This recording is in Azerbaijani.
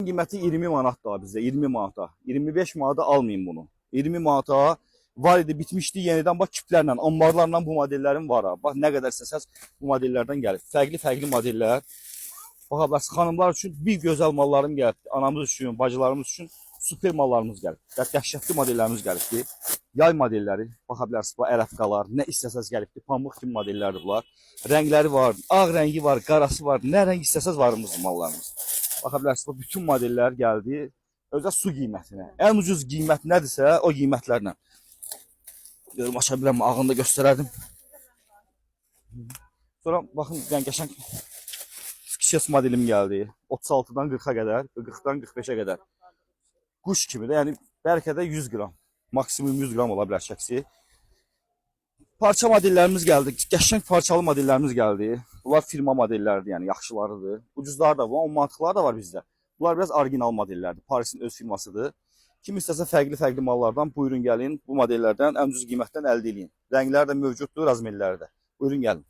Qiyməti 20 manatdır bizdə, 20 manata. 25 manata almayın bunu. 20 manata var idi, bitmişdi yenidən. Bax kiplərlə, ambarlarla bu modellərin var. Bax nə qədər istəsəz bu modellərdən gəlir. Fərqli modellər. Baxa bilərsiniz, xanımlar üçün bir gözəl mallarım gəlib. Anamız üçün, bacılarımız üçün super mallarımız gəlib. Dəhşətli modellərimiz gəlibdir. Yay modelləri, baxa bilərsiniz, bu ərəfqalar, nə istəsəz gəlibdir. Pamuk kimi modellərdir bunlar. Rəngləri var, ağ rəngi var, qarası var, nə rəng istəsəz var bizim mallarımız. Baxa bilərsiniz, bütün modellər gəldi. Özə su qiymətinə. Ən ucuz qiymət nədirsə, o qiymətlərlə. Görüm, aça biləm, ağını da göstərərdim. Sonra baxın, yəni qəşəng Skechers modelim gəldi. 36-dan 40-a qədər, 40-dan 45-ə qədər. Quş kimi də, yəni bəlkə də 100 qram. Maksimum 100 qram ola bilər şəksi. Parça modellərimiz gəldi. Qəşəng parçalı modellərimiz gəldi. Bunlar firma modelləridir, yəni yaxşılarıdır. Ucuzları da var, 10 manatlıqları da var bizdə. Bunlar biraz orijinal modellərdir. Parisin öz firmasıdır. Kim istəsə fərqli mallardan buyurun gəlin. Bu modellərdən ən ucuz qiymətdən əldə edin. Rənglər də mövcuddur, razmerləri də. Buyurun gəlin.